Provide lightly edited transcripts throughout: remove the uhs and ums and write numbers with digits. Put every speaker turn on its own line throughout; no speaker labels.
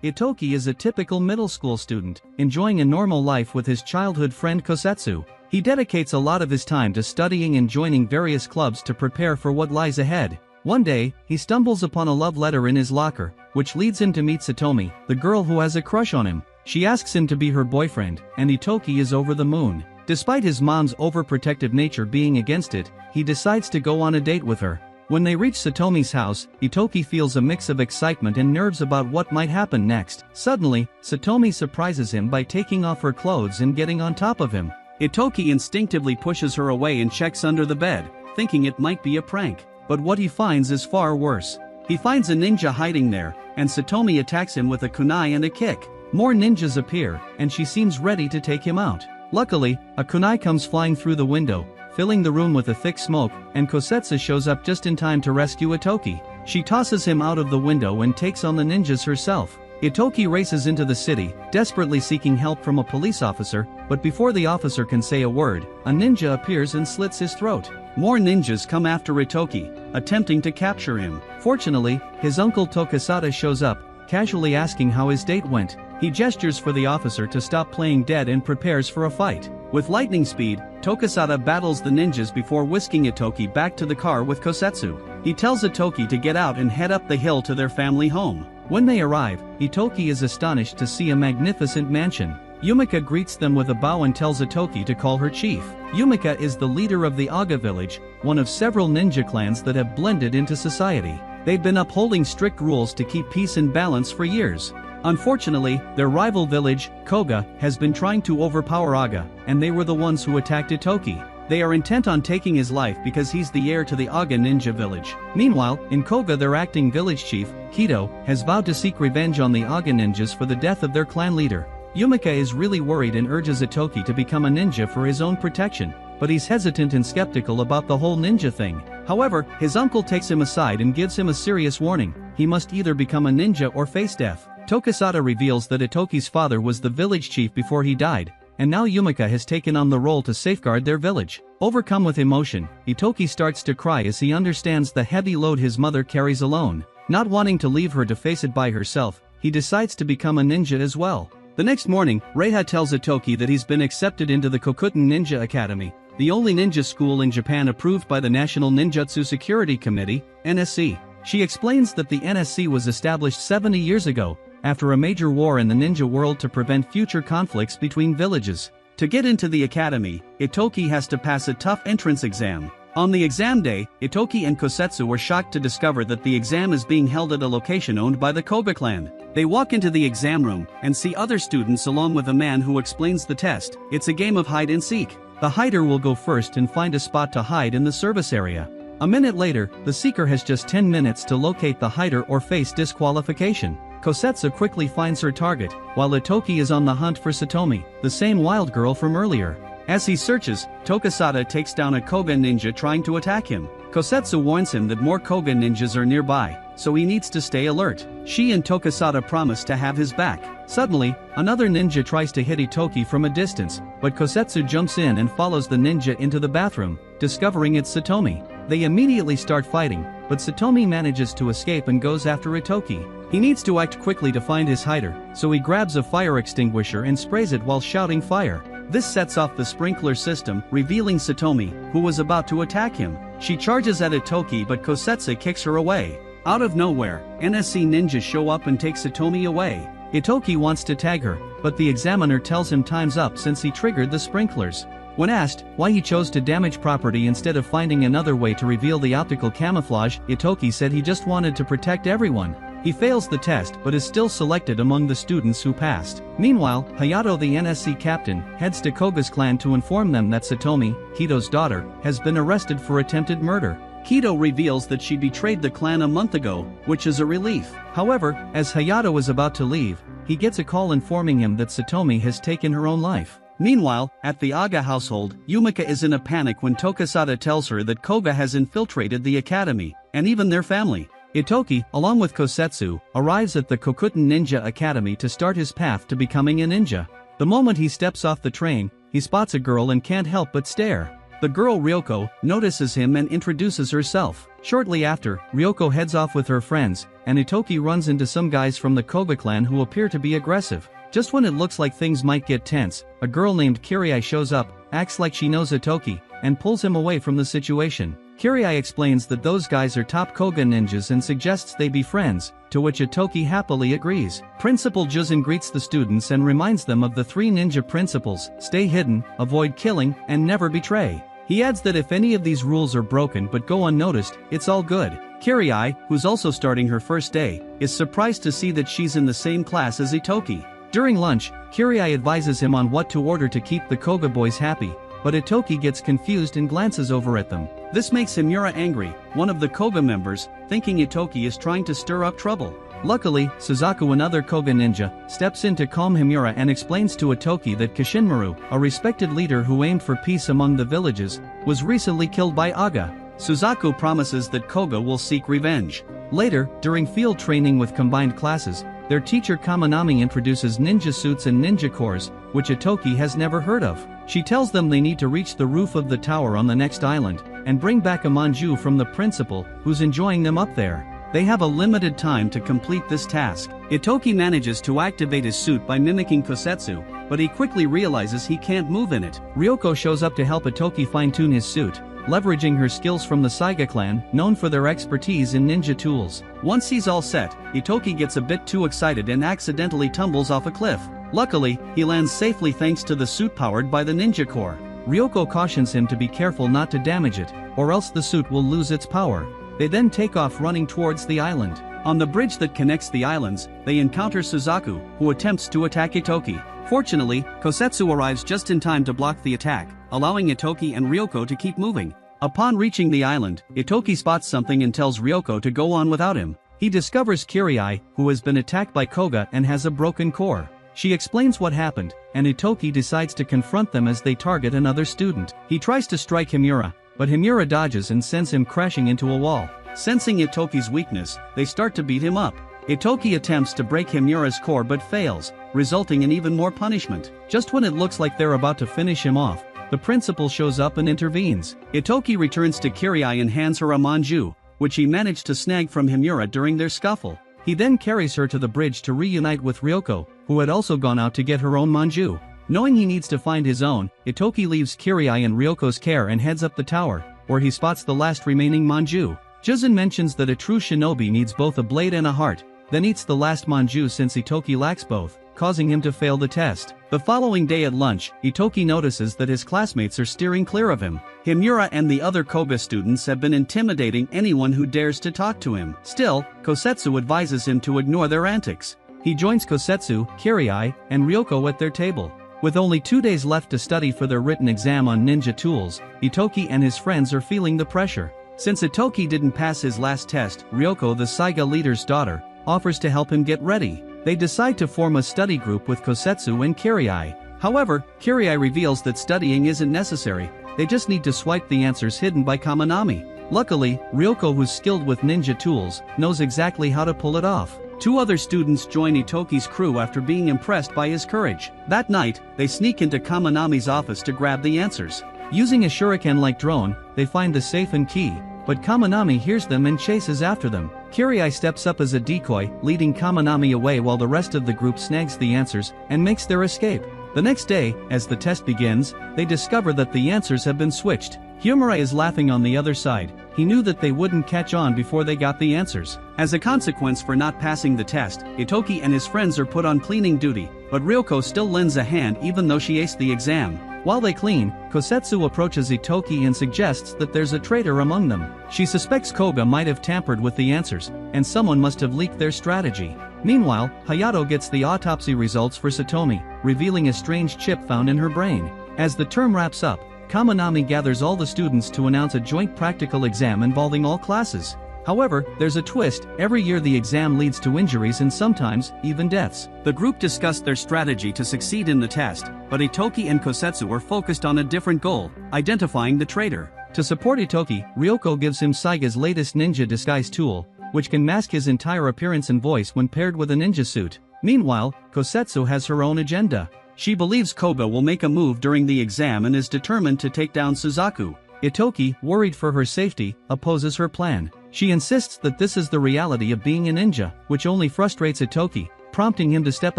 Itoki is a typical middle school student, enjoying a normal life with his childhood friend Kosetsu. He dedicates a lot of his time to studying and joining various clubs to prepare for what lies ahead. One day, he stumbles upon a love letter in his locker, which leads him to meet Satomi, the girl who has a crush on him. She asks him to be her boyfriend, and Itoki is over the moon. Despite his mom's overprotective nature being against it, he decides to go on a date with her. When they reach Satomi's house, Itoki feels a mix of excitement and nerves about what might happen next. Suddenly, Satomi surprises him by taking off her clothes and getting on top of him. Itoki instinctively pushes her away and checks under the bed, thinking it might be a prank. But what he finds is far worse. He finds a ninja hiding there, and Satomi attacks him with a kunai and a kick. More ninjas appear, and she seems ready to take him out. Luckily, a kunai comes flying through the window, filling the room with a thick smoke, and Kosetsu shows up just in time to rescue Itoki. She tosses him out of the window and takes on the ninjas herself. Itoki races into the city, desperately seeking help from a police officer, but before the officer can say a word, a ninja appears and slits his throat. More ninjas come after Itoki, attempting to capture him. Fortunately, his uncle Tokisada shows up, casually asking how his date went. He gestures for the officer to stop playing dead and prepares for a fight. With lightning speed, Tokisada battles the ninjas before whisking Itoki back to the car with Kosetsu. He tells Itoki to get out and head up the hill to their family home. When they arrive, Itoki is astonished to see a magnificent mansion. Yumika greets them with a bow and tells Itoki to call her chief. Yumika is the leader of the Aga village, one of several ninja clans that have blended into society. They've been upholding strict rules to keep peace and balance for years. Unfortunately, their rival village, Koga, has been trying to overpower Aga, and they were the ones who attacked Itoki. They are intent on taking his life because he's the heir to the Aga ninja village. Meanwhile, in Koga their acting village chief, Kido, has vowed to seek revenge on the Aga ninjas for the death of their clan leader. Yumika is really worried and urges Itoki to become a ninja for his own protection, but he's hesitant and skeptical about the whole ninja thing. However, his uncle takes him aside and gives him a serious warning: he must either become a ninja or face death. Tokisada reveals that Itoki's father was the village chief before he died, and now Yumika has taken on the role to safeguard their village. Overcome with emotion, Itoki starts to cry as he understands the heavy load his mother carries alone. Not wanting to leave her to face it by herself, he decides to become a ninja as well. The next morning, Reiha tells Itoki that he's been accepted into the Kokuten Ninja Academy, the only ninja school in Japan approved by the National Ninjutsu Security Committee, NSC. She explains that the NSC was established 70 years ago, after a major war in the ninja world to prevent future conflicts between villages. To get into the academy, Itoki has to pass a tough entrance exam. On the exam day, Itoki and Kosetsu were shocked to discover that the exam is being held at a location owned by the Koga clan. They walk into the exam room and see other students along with a man who explains the test. It's a game of hide and seek. The hider will go first and find a spot to hide in the service area. A minute later, the seeker has just 10 minutes to locate the hider or face disqualification. Kosetsu quickly finds her target, while Itoki is on the hunt for Satomi, the same wild girl from earlier. As he searches, Tokisada takes down a Koga ninja trying to attack him. Kosetsu warns him that more Koga ninjas are nearby, so he needs to stay alert. She and Tokisada promise to have his back. Suddenly, another ninja tries to hit Itoki from a distance, but Kosetsu jumps in and follows the ninja into the bathroom, discovering it's Satomi. They immediately start fighting, but Satomi manages to escape and goes after Itoki. He needs to act quickly to find his hider, so he grabs a fire extinguisher and sprays it while shouting fire. This sets off the sprinkler system, revealing Satomi, who was about to attack him. She charges at Itoki but Kosetsu kicks her away. Out of nowhere, NSC ninjas show up and take Satomi away. Itoki wants to tag her, but the examiner tells him time's up since he triggered the sprinklers. When asked why he chose to damage property instead of finding another way to reveal the optical camouflage, Itoki said he just wanted to protect everyone. He fails the test but is still selected among the students who passed. Meanwhile, Hayato, the NSC captain, heads to Koga's clan to inform them that Satomi, Kido's daughter, has been arrested for attempted murder. Kido reveals that she betrayed the clan a month ago, which is a relief. However, as Hayato is about to leave, he gets a call informing him that Satomi has taken her own life. Meanwhile, at the Aga household, Yumika is in a panic when Tokisada tells her that Koga has infiltrated the academy, and even their family. Itoki, along with Kosetsu, arrives at the Kokuten Ninja Academy to start his path to becoming a ninja. The moment he steps off the train, he spots a girl and can't help but stare. The girl Ryoko notices him and introduces herself. Shortly after, Ryoko heads off with her friends, and Itoki runs into some guys from the Koga clan who appear to be aggressive. Just when it looks like things might get tense, a girl named Kirie shows up, acts like she knows Itoki, and pulls him away from the situation. Kirie explains that those guys are top Koga ninjas and suggests they be friends, to which Itoki happily agrees. Principal Juzin greets the students and reminds them of the 3 ninja principles: stay hidden, avoid killing, and never betray. He adds that if any of these rules are broken but go unnoticed, it's all good. Kirie, who's also starting her first day, is surprised to see that she's in the same class as Itoki. During lunch, Kirie advises him on what to order to keep the Koga boys happy, but Itoki gets confused and glances over at them. This makes Himura angry, one of the Koga members, thinking Itoki is trying to stir up trouble. Luckily, Suzaku, another Koga ninja, steps in to calm Himura and explains to Itoki that Kishinmaru, a respected leader who aimed for peace among the villages, was recently killed by Aga. Suzaku promises that Koga will seek revenge. Later, during field training with combined classes, their teacher Kaminami introduces ninja suits and ninja cores, which Itoki has never heard of. She tells them they need to reach the roof of the tower on the next island, and bring back a manju from the principal, who's enjoying them up there. They have a limited time to complete this task. Itoki manages to activate his suit by mimicking Kosetsu, but he quickly realizes he can't move in it. Ryoko shows up to help Itoki fine-tune his suit, leveraging her skills from the Saiga clan, known for their expertise in ninja tools. Once he's all set, Itoki gets a bit too excited and accidentally tumbles off a cliff. Luckily, he lands safely thanks to the suit powered by the ninja core. Ryoko cautions him to be careful not to damage it, or else the suit will lose its power. They then take off running towards the island. On the bridge that connects the islands, they encounter Suzaku, who attempts to attack Itoki. Fortunately, Kosetsu arrives just in time to block the attack, allowing Itoki and Ryoko to keep moving. Upon reaching the island, Itoki spots something and tells Ryoko to go on without him. He discovers Kirie, who has been attacked by Koga and has a broken core. She explains what happened, and Itoki decides to confront them as they target another student. He tries to strike Himura, but Himura dodges and sends him crashing into a wall. Sensing Itoki's weakness, they start to beat him up. Itoki attempts to break Himura's core but fails, resulting in even more punishment. Just when it looks like they're about to finish him off, the principal shows up and intervenes. Itoki returns to Kirie and hands her a manju, which he managed to snag from Himura during their scuffle. He then carries her to the bridge to reunite with Ryoko, who had also gone out to get her own manju. Knowing he needs to find his own, Itoki leaves Kirie in Ryoko's care and heads up the tower, where he spots the last remaining manju. Juzin mentions that a true shinobi needs both a blade and a heart, then eats the last manju since Itoki lacks both, causing him to fail the test. The following day at lunch, Itoki notices that his classmates are steering clear of him. Himura and the other Koga students have been intimidating anyone who dares to talk to him. Still, Kosetsu advises him to ignore their antics. He joins Kosetsu, Kirie, and Ryoko at their table. With only 2 days left to study for their written exam on ninja tools, Itoki and his friends are feeling the pressure. Since Itoki didn't pass his last test, Ryoko, the Saiga leader's daughter, offers to help him get ready. They decide to form a study group with Kosetsu and Kirie. However, Kirie reveals that studying isn't necessary, they just need to swipe the answers hidden by Kaminami. Luckily, Ryoko, who's skilled with ninja tools, knows exactly how to pull it off. 2 other students join Itoki's crew after being impressed by his courage. That night, they sneak into Kaminami's office to grab the answers. Using a shuriken-like drone, they find the safe and key, but Kaminami hears them and chases after them. Kirie steps up as a decoy, leading Kaminami away while the rest of the group snags the answers and makes their escape. The next day, as the test begins, they discover that the answers have been switched. Himura is laughing on the other side. He knew that they wouldn't catch on before they got the answers. As a consequence for not passing the test, Itoki and his friends are put on cleaning duty, but Ryoko still lends a hand even though she aced the exam. While they clean, Kosetsu approaches Itoki and suggests that there's a traitor among them. She suspects Koga might have tampered with the answers, and someone must have leaked their strategy. Meanwhile, Hayato gets the autopsy results for Satomi, revealing a strange chip found in her brain. As the term wraps up, Kaminami gathers all the students to announce a joint practical exam involving all classes. However, there's a twist. Every year the exam leads to injuries and sometimes, even deaths. The group discussed their strategy to succeed in the test, but Itoki and Kosetsu are focused on a different goal, identifying the traitor. To support Itoki, Ryoko gives him Saiga's latest ninja disguise tool, which can mask his entire appearance and voice when paired with a ninja suit. Meanwhile, Kosetsu has her own agenda.
She believes Koga will make a move during the exam and is determined to take down Suzaku.
Itoki, worried for her safety, opposes her plan. She insists that this is the reality of being a ninja, which only frustrates Itoki, prompting him to step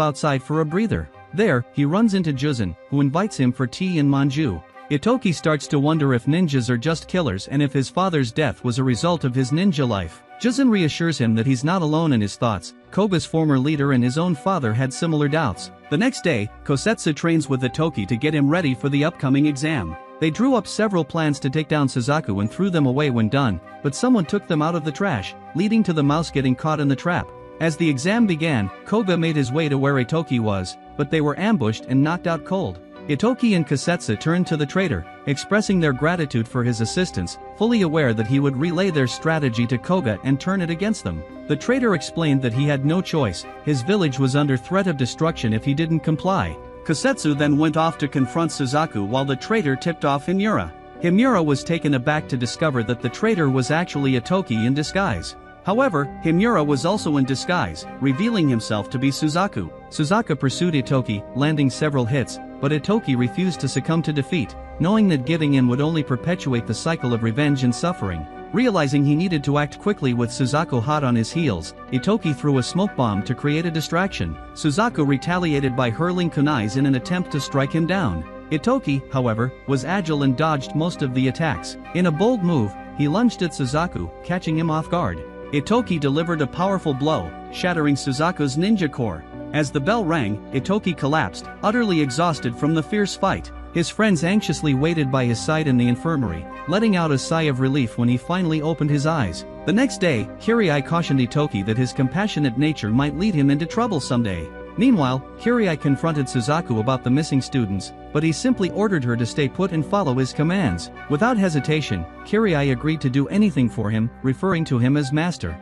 outside for a breather. There, he runs into Juzan, who invites him for tea in Manju. Itoki starts to wonder if ninjas are just killers and if his father's death was a result of his ninja life. Juzan reassures him that he's not alone in his thoughts. Koga's former leader and his own father had similar doubts. The next day, Kosetsu trains with Itoki to get him ready for the upcoming exam. They drew up several plans to take down Suzaku and threw them away when done, but someone took them out of the trash, leading to the mouse getting caught in the trap. As the exam began, Koga made his way to where Itoki was, but they were ambushed and knocked out cold. Itoki and Kosetsu turned to the traitor, expressing their gratitude for his assistance, fully aware that he would relay their strategy to Koga and turn it against them. The traitor explained that he had no choice, his village was under threat of destruction if he didn't comply.
Kosetsu then went off to confront Suzaku while the traitor tipped off Himura. Himura was taken aback to discover that the traitor was actually Itoki in disguise. However, Himura was also in disguise, revealing himself to be Suzaku. Suzaku pursued Itoki, landing several hits, but Itoki refused to succumb to defeat, knowing that giving in would only perpetuate the cycle of revenge and suffering. Realizing he needed to act quickly with Suzaku hot on his heels, Itoki threw a smoke bomb to create a distraction. Suzaku retaliated by hurling kunais in an attempt to strike him down. Itoki, however, was agile and dodged most of the attacks. In a bold move, he lunged at Suzaku, catching him off guard. Itoki delivered a powerful blow, shattering Suzaku's ninja core. As the bell rang, Itoki collapsed, utterly exhausted from the fierce fight. His friends anxiously waited by his side in the infirmary, letting out a sigh of relief when he finally opened his eyes. The next day, Kirai cautioned Itoki that his compassionate nature might lead him into trouble someday. Meanwhile, Kirai confronted Suzaku about the missing students, but he simply ordered her to stay put and follow his commands. Without hesitation, Kirai agreed to do anything for him, referring to him as master.